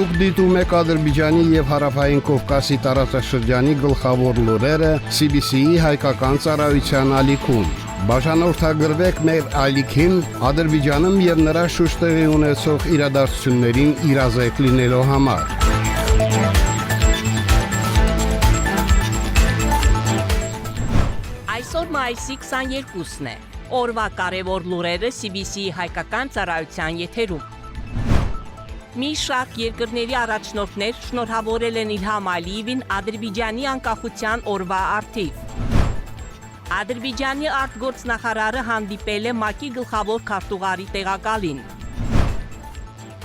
Դուք դիտում եք Ադրբեջանի եւ Հարավային Կովկասի տարածաշրջանի գլխավոր լուրերը CBC-ի հայկական ծառայության ալիքում։ Բաժանորդագրվեք մեր ալիքին Ադրբեջանում եւ նրա շուրջ տեղի ունեցող իրադարձություններին իրազեկ լինելու համար։ Այսօր մայիսի 22-ն է։ Օրվա կարևոր լուրերը CBC-ի հայկական ծառայության եթերում։ Մի շարք երկրների առաջնորդներ շնորհավորել են Իլհամ Ալիևին Ադրբեջանի անկախության օրվա առթիվ։ Ադրբեջանի արտգործնախարարը հանդիպել է ՄԱԿ-ի գլխավոր քարտուղարի տեղակալին։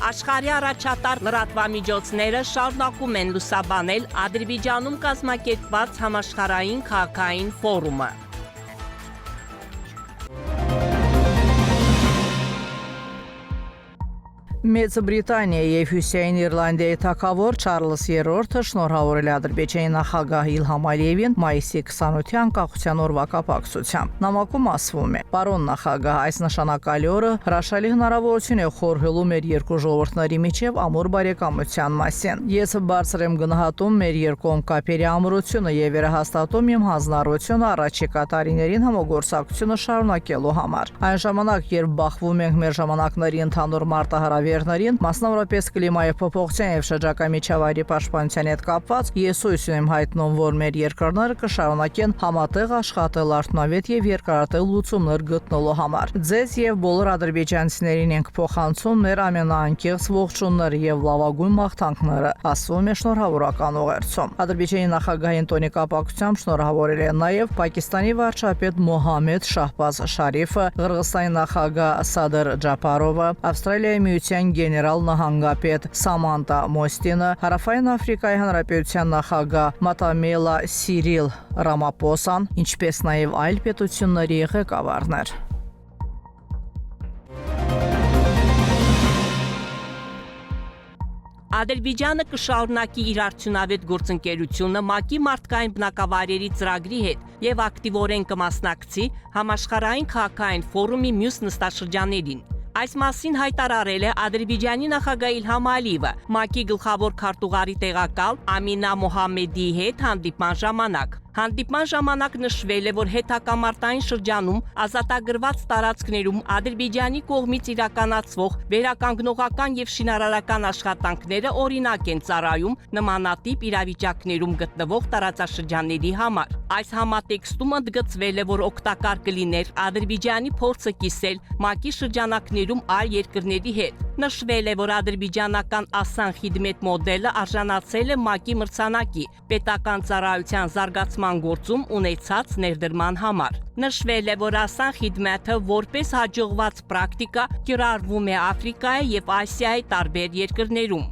Աշխարհի առաջատար լրատվամիջոցները շարունակում են լուսաբանել Ադրբեջանում կազմակերպված համաշխարհային քաղաքային ֆորումը։ Մեծ Բրիտանիայի եւ Հյուսիսային Իռլանդիայի թագավոր Չարլզ III-ը շնորհավորել է Ադրբեջանի նախագահ Իլհամ Ալիևին մայիսի 28-ի անկախության օրվա կապակցությամբ։ Նամակում ասվում է. «Պարոն նախագահ, այս նշանակալի օրը հրաշալի հնարավորություն է խորհելու մեր երկու ժողովուրդների միջև ամուր բարեկամության մասին։ Ես բարձր եմ գնահատում մեր երկկողմ կապերի ամրությունը եւ վերահաստատում իմ հանձնառությունը առաջիկա տարիներին համագործակցությունը շարունակելու համար։ Այն ժամանակ, երբ բախվում ենք մեր ժամանակների ընդհանուր մարտահրավերներին, մասնավորապես կլիմայի փոփոխության եւ շրջակա միջավայրի պաշտպանության հետ կապված, ես հույս ունեմ հայտնում, որ մեր երկրները կշարունակեն համատեղ աշխատել արդյունավետ եւ երկարատև լուծումներ գտնելու համար։ Ձեզ եւ բոլոր ադրբեջանցիներին ենք փոխանցում մեր ամենաանկեղծ ողջունները եւ լավագույն մաղթանքները», ասվում է շնորհավորական ուղերձում։ Ադրբեջանի նախագահային տոնի կապակցությամբ շնորհավորել է նաեւ Պակիստանի վարչապետ Մոհամմեդ Շահբազ Շարիֆը, Ղրղստանի նախագահ Սադր Ջապարովը, Ավստրալիայի միության գեներալ նահանգապետ Սամանտա Մոստինը, Հարավային Աֆրիկայի Հանրապետության նախագահ Մատամելա Սիրիլ Ռամապոսան, ինչպես նաև այլ պետությունների ղեկավարներ։ Ադրբեջանը կշարունակի իր արդյունավետ գործընկերությունը ՄԱԿ-ի մարդկային բնակավայրերի ծրագրի հետ եւ ակտիվորեն կմասնակցի համաշխարհային քաղաքային ֆորումի մյուս նստաշրջաններին։ Այս մասին հայտարարել է Ադրբեջանի նախագահ Իլհամ Ալիևը ՄԱԿ-ի գլխավոր քարտուղարի տեղակալ Ամինա Մոհամմեդիի հետ հանդիպման ժամանակ։ Հանդիպման ժամանակ նշվել է, որ հետհակամարտային շրջանում ազատագրված տարածքներում Ադրբեջանի կողմից իրականացվող վերականգնողական եւ շինարարական աշխատանքները օրինակ են ծառայում նմանատիպ իրավիճակներում գտնվող տարածաշրջանների համար։ Այս համատեքստում ընդգծվել է, որ օգտակար կլիներ Ադրբեջանի փորձը կիսել ՄԱԿ-ի շրջանակներում այլ երկրների հետ։ Նշվել է, որ ադրբեջանական Ասան Խիդմետ մոդելը արժանացել է ՄԱԿ-ի մրցանակի պետական ծառայության զարգացման գործում ունեցած ներդրման համար։ Նշվել է, որ Ասան Խիդմեթը որպես հաջողված պրակտիկա կիրառվում է Աֆրիկայի եւ Ասիայի տարբեր երկրներում։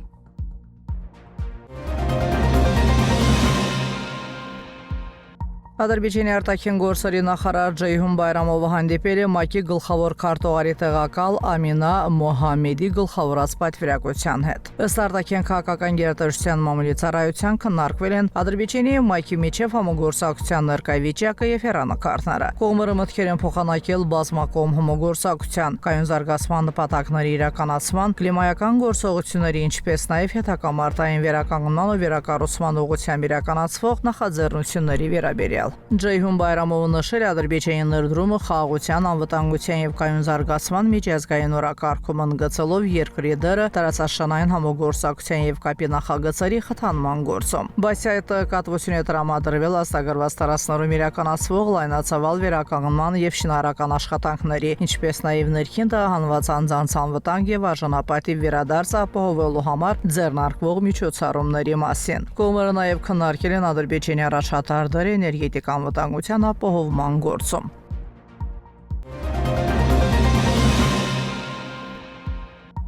Ադրբեջանի արտաքին գործերի նախարար Ջեյհուն Բայրամովը հանդիպել է ՄԱԿ-ի գլխավոր քարտուղարի տեղակալ Ամինա Մոհամմեդի գլխավորած պատվիրակության հետ։ Ըստ արտաքին քաղաքական գերատեսչության մամուլի ծառայության քննարկվել են Ադրբեջանի եւ ՄԱԿ-ի միջև համագործակցության ներկայվիճակը եւ հեռանկարները։ Կողմերը մտքեր են փոխանակել բազմակողմ համագործակցության, կայուն զարգացման նպատակների իրականացման, կլիմայական գործողությունների, ինչպես նաեւ հետհակամարտային վերականգնման ու վերակառուցման ուղղությամբ իրականացվող նախաձեռնությունների վերաբերյալ։ Ջեյհուն Բայրամովը նշել է Ադրբեջանի ներդրումը խաղաղության, անվտանգության եւ կայուն զարգացման միջազգային օրակարգում ընդգծելով երկրի դերը տարածաշրջանային համագործակցության եւ կապի նախագծերի խթանման գործում։ Բայց այդ կատվություն է տրամադրվել ազատագրված տարածքներում իրականացվող լայնածավալ վերականգնման եւ շինարարական աշխատանքների, ինչպես նաեւ ներքին տեղահանված անձանց անվտանգ եւ արժանապատիվ վերադարձը ապահովելու համար ձեռնարկվող միջոցառումների մասին։ Կողմերը նաեւ քննարկել են Ադրբեջանի առաջատար դերը էներգետիկ անվտանգության ապահովման գործում։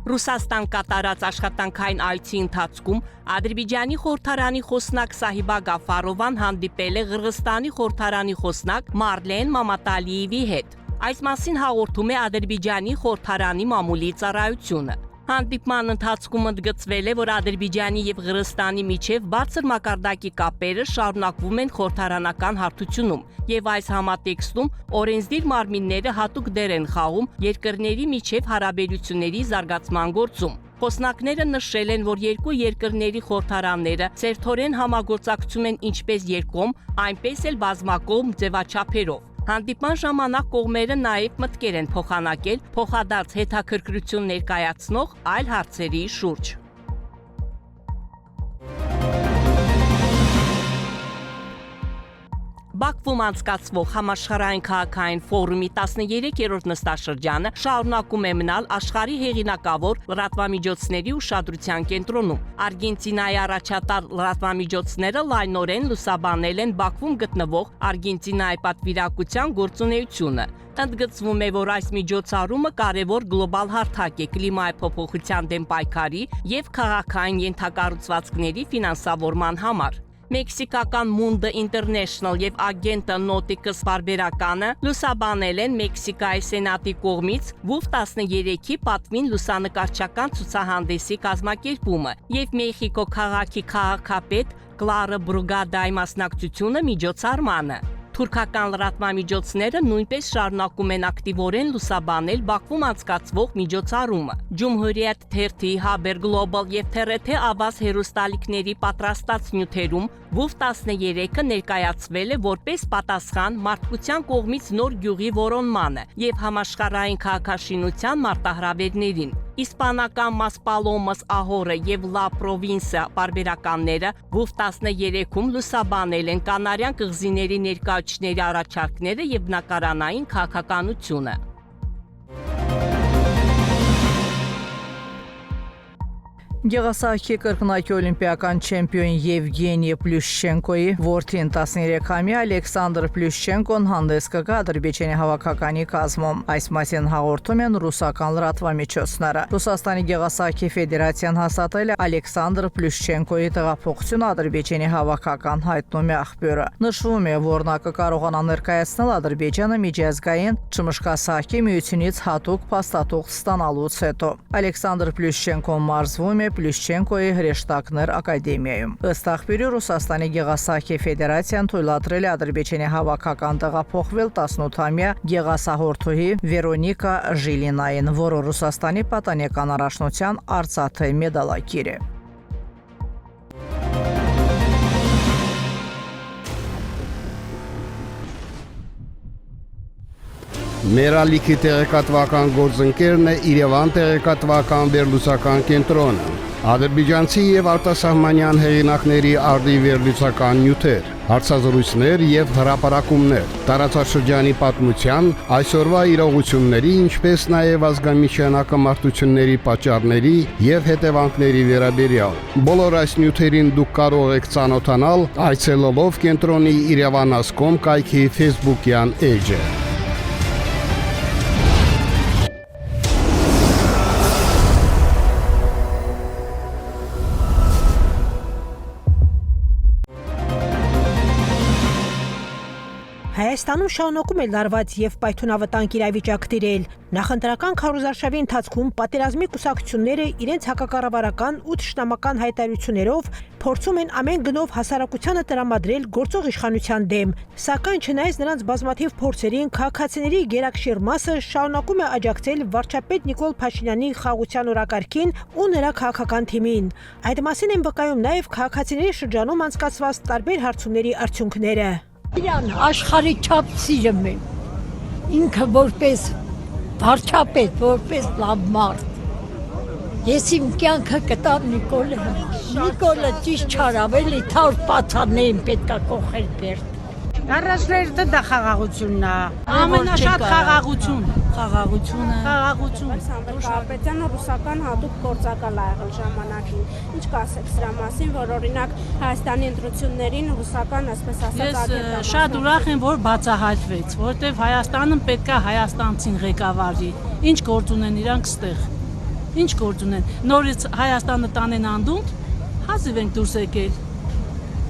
Ռուսաստան կատարած աշխատանքային այցի ընթացքում Ադրբեջանի խորհրդարանի խոսնակ Սահիբա Գաֆարովան հանդիպել է Ղրղստանի խորհրդարանի խոսնակ Մարլեն Մամատալիևի հետ։ Այս մասին հաղորդում է Ադրբեջանի խորհրդարանի մամուլի ծառայությունը։ Հանդիպման ընթացքում ընդգծվել է, որ Ադրբեջանի եւ Ղրղստանի միջև բարձր մակարդակի կապերը շարունակվում են խորհրդարանական հարթությունում եւ այս համատեքստում օրենսդիր մարմինները հատուկ դեր են խաղում երկրների միջև հարաբերությունների զարգացման գործում։ Խոսնակները նշել են, որ երկու երկրների խորհրդարանները ծերթորեն համագործակցում են ինչպես երկկողմ, այնպես էլ բազմակողմ ձևաչափերով։ Հանդիպման ժամանակ կողմերը նաև մտքեր են փոխանակել փոխադարձ հետաքրքրություն ներկայացնող այլ հարցերի շուրջ։ Բաքվում անցկացվող համաշխարհային քաղաքային ֆորումի 13-րդ նստաշրջանը շարունակում է մնալ աշխարհի հեղինակավոր լրատվամիջոցների ուշադրության կենտրոնում։ Արգենտինայի առաջատար լրատվամիջոցները լայնորեն լուսաբանել են Բաքվում գտնվող Արգենտինայի պատվիրակության գործունեությունը։ Ընդգծվում է, որ այս միջոցառումը կարևոր գլոբալ հարթակ է կլիմայի փոփոխության դեմ պայքարի եւ քաղաքային ենթակառուցվածքների ֆինանսավորման համար։ Մեքսիկական Mundo International եւ Agenda Nauticus բարբերականը լուսաբանել են Մեքսիկայի սենատի կողմից WUF 13-ի պատվին լուսանկարչական ցուցահանդեսի կազմակերպումը եւ Մեխիկո քաղաքի քաղաքապետ Կլարա Բրուգադայի մասնակցությունը միջոցառմանը։ Թուրքական լրատվամիջոցները նույնպես շարունակում են ակտիվորեն լուսաբանել Բաքվում անցկացվող միջոցառումը։ Ջումհուրիետ թերթի, Haber Global եւ TRT ավազ հեռուստալիքների պատրաստած նյութերում WUF 13-ը ներկայացվել է որպես պատասխան մարդկության կողմից նոր գյուղի որոնմանը եւ համաշխարհային քաղաքաշինության մարտահրավերներին։ Իսպանական Maspalomas Ahora եւ La Provincia բարբերականները WUF 13-ում լուսաբանել են կանարյան կղզիների ներկայացուցիչների առաջարկները եւ բնակարանային քաղաքականությունը։ Գեղասահքի կրկնակի օլիմպիական չեմպիոն Եվգենի Պլյուշչենկոյի որդին 13-ամյա Ալեքսանդր Պլյուշչենկոն հանդես կգա Ադրբեջանի հավաքականի կազմում։ Այս մասին հաղորդում են ռուսական լրատվամիջոցները։ Ռուսաստանի Գեղասահքի ֆեդերացիան հաստատել է Ալեքսանդր Պլյուշչենկոյի տեղափոխությունը Ադրբեջանի հավաքական, հայտնում է աղբյուրը։ Նշվում է, որ նա կկարողանա ներկայացնել Ադրբեջանը միջազգային Չմշկասահքի միությունից հատուկ փաստաթուղթ ստանալուց հետո։ Ալեքսանդր Պլյուշչենկոն մարզվում է Պլյուշչենկոյի հրեշտակներ ակադեմիայում։ Ըստ աղբյուրի Ռուսաստանի Գեղասահքի ֆեդերացիան թույլատրել է Ադրբեջանի հավաքական տեղափոխվել 18-ամյա գեղասահորդուհի Վերոնիկա Ժիլինային, որը Ռուսաստանի պատանեկան առաջնության արծաթե մեդալակիր է։ Մեր ալիքի տեղեկատվական գործընկերն է Երևան տեղեկատվական վերլուծական կենտրոնը։ Ադրբեջանցի եւ արտասահմանյան հեղինակների արդի վերլուծական նյութեր, հարցազրույցներ եւ հրապարակումներ, տարածաշրջանի պատմության, այսօրվա իրողությունների, ինչպես նաեւ ազգամիջյան ակամարտությունների պատճառների եւ հետևանքների վերաբերյալ։ Բոլոր այս նյութերին դուք կարող եք ծանոթանալ այցելելով կենտրոնի Երևանասկոմ կայքի Facebook-յան էջը։ Հայաստանում շարունակում է լարված եւ պայթունավտանգ իրավիճակ տիրել։ Նախընտրական քարոզարշավի ընթացքում պատերազմի կուսակցությունները իրենց հակակառավարական ու թշնամական հայտարարություններով փորձում են ամեն գնով հասարակությանը տրամադրել գործող իշխանության դեմ, սակայն չնայած նրանց բազմաթիվ փորձերին, քաղաքացիների գերակշիռ մասը շարունակում է աջակցել վարչապետ Նիկոլ Փաշինյանի խաղաղության օրակարգին ու նրա քաղաքական թիմին։ Այդ մասին են վկայում նաեւ քաղաքացիների շրջանում անցկացված տարբեր հարցումների արդյունքները։ Իրան աշխարհի չափ սիրում եմ, ինքը որպես վարչապետ, որպես լավ մարդ։ Ես իմ կյանքը կտամ Նիկոլը համար։ Նիկոլը ճիշտ չարավ, էլի թարմ պացաններին պետք է կողել բերդ։ Առաջներդը դա խաղաղությունն է, ամենաշատ խաղաղությունը։ Ալեքսանդր Կարապետյանը ռուսական հատուկ գործակալ ա եղել ժամանակին։ Ինչ կասեք սրա մասին, որ օրինակ Հայաստանի ընտրություններին ռուսական, ասես ասած, Ես շատ ուրախ եմ, որ բացահայտվեց, որտեղ Հայաստանը պետք է հայաստանցին ղեկավարի։ Ինչ գործ ունեն իրանք ստեղ։ Ինչ գործ ունեն։ Նորից Հայաստանը տանեն անդունդ, հազիվ ենք դուրս եկել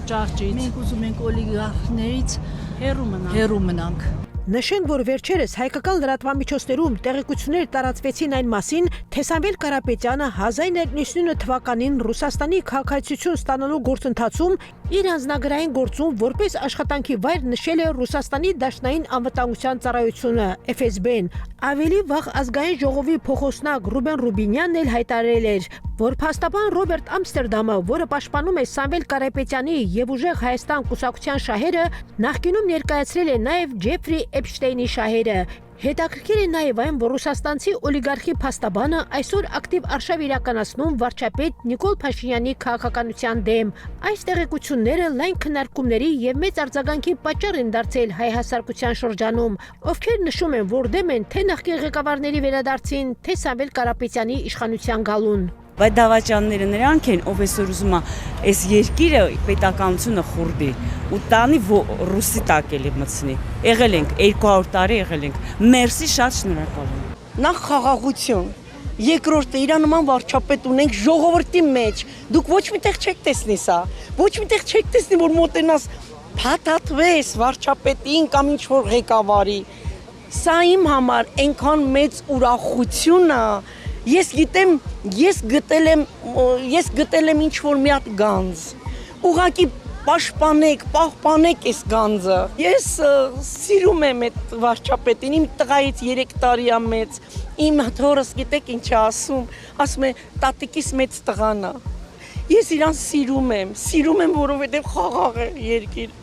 ճահճից։ Մենք ուզում ենք օլիգարխներից հեռու մնանք։ Նշենք, որ վերջերս հայկական լրատվամիջոցներում տեղեկություններ տարածվեցին այն մասին, թե Սամվել Կարապետյանը 1999 թվականին Ռուսաստանի քաղաքացիություն ստանալու գործընթացում Իր անձնագրային գործում որպես աշխատանքի վայր նշել է Ռուսաստանի Դաշնային անվտանգության ծառայությունը FSB-ն։ Ավելի վաղ ազգային ժողովի փոխոսնակ Ռուբեն Ռուբինյանն էլ հայտարարել էր, որ փաստաբան Ռոբերտ Ամստերդամը, որը պաշտպանում է Սամվել Կարապետյանի եւ Ուժեղ Հայաստան կուսակցության շահերը, նախկինում ներկայացրել է նաեւ Ջեֆրի Էփշտեյնի շահերը։ Հետաքրքիր է նաև այն, որ ռուսաստանցի օլիգարխի փաստաբանը այսօր ակտիվ արշավ իրականացնում վարչապետ Նիկոլ Փաշինյանի քաղաքականության դեմ։ Այս տեղեկությունները լայն քննարկումների եւ մեծ արձագանքի պատճառ են դարձել հայ հասարակության շրջանում, ովքեր նշում են, որ դեմ են թե նախկին ղեկավարների վերադարձին, թե Սամվել Կարապետյանի իշխանության գալուն։ Բայց դավաճանները նրանք են, ով այսօր ուզում է այս երկիրը պետականությունը խուրդի ու տանի ռուսի տակ էլի մտցնի։ Եղել ենք 200 տարի եղել ենք։ Մերսի, շատ շնորհակալ եմ։ Նախ խաղաղություն։ Երկրորդը իր նման վարչապետ ունենք ժողովրդի մեջ։ Դուք ոչ միտեղ չեք տեսնի սա։ Ոչ միտեղ չեք տեսնի, որ մոտենաս փաթաթվես վարչապետին կամ ինչ որ ղեկավարի։ Սա իմ համար այնքան մեծ ուրախություն է։ Ես գիտեմ, ես գտել եմ ինչ որ մի հատ գանձ։ Ուղղակի պաշտպանեք, պահպանեք այս գանձը։ Ես սիրում եմ այդ վարչապետին, իմ տղայից 3 տարի է մեծ։ Իմ թորս գիտեք ինչ է ասում է տատիկիս մեծ տղան է։ Ես իրան սիրում եմ, որովհետև խաղաղ է երկիր։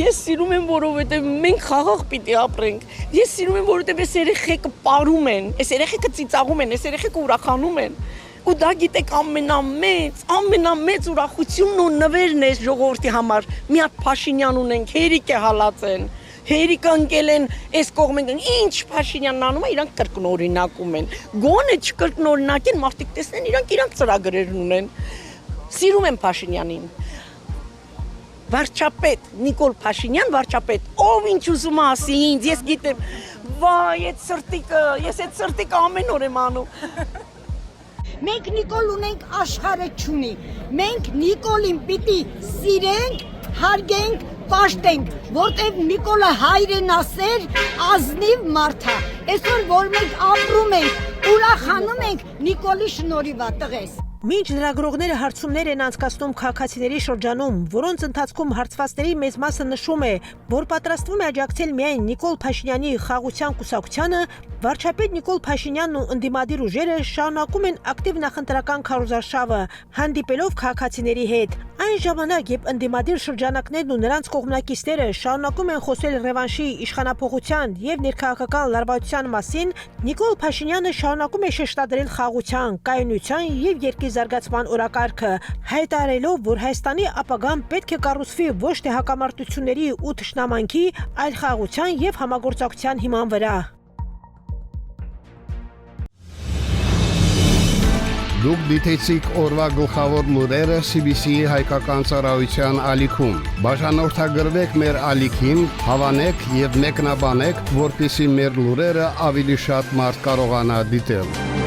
Ես սիրում եմ, որովհետև մենք խաղաղ պիտի ապրենք։ Ես սիրում եմ, որովհետև այս երեխեքը պարում են, այս երեխեքը ծիծաղում են, այս երեխեքը ուրախանում են։ Ու դա գիտեք ամենամեծ ուրախությունն ու նվերն է ժողովրդի համար։ Մի հատ Փաշինյան ունենք, հերիք է հալածեն։ Հերիքը ընկել են այս կողմեն, ինչ Փաշինյանն անում է, իրանք կրկնօրինակում են։ Գոնե չկրկնօրինակեն, մարդիկ տեսնեն, իրանք ծրագրեր ունեն։ Սիրում եմ Փաշինյանին։ Վարչապետ Նիկոլ Փաշինյան, վարչապետ, ով ինչ ուզում է ասի ինձ, ես գիտեմ, վայ, ես այդ սրտիկը ամեն օր եմ անում։ Մենք Նիկոլ ունենք, աշխարհը չունի։ Մենք Նիկոլին պիտի սիրենք, հարգենք, պաշտենք, որտեղ Նիկոլը հայրենասեր, ազնիվ մարդ է։ Այսօր որ մենք ապրում ենք, ուրախանում ենք Նիկոլի շնորհիվ է, տղես։ Մինչ լրագրողները հարցումներ են անցկացնում քաղաքացիների շրջանում, որոնց ընթացքում հարցվածների մեծ մասը նշում է, որ պատրաստվում է աջակցել միայն Նիկոլ Փաշինյանի խաղաղության կուսակցությանը, վարչապետ Նիկոլ Փաշինյանն ու ընդդիմադիր ուժերը շարունակում են ակտիվ նախընտրական քարոզարշավը, հանդիպելով քաղաքացիների հետ։ Այն ժամանակ, երբ ընդդիմադիր շրջանակներն ու նրանց կողմնակիցները շարունակում են խոսել ռևանշի, իշխանափոխության եւ ներքաղաքական լարվածության մասին, Նիկոլ Փաշինյանը շարունակում է շեշտադրել խաղաղության, կայունության եւ երկրի զարգացման օրակարգը, հայտարարելով, որ Հայաստանի ապագան պետք է կառուցվի ոչ թե հակամարտությունների ու թշնամանքի, այլ խաղաղության եւ համագործակցության հիման վրա։ Դուք դիտեցիք օրվա գլխավոր լուրերը CBC-ի հայկական ծառայության ալիքում։ Բաժանորդագրվեք մեր ալիքին, հավանեք եւ մեկնաբանեք, որպեսզի մեր լուրերը ավելի շատ մարդ կարողանա դիտել։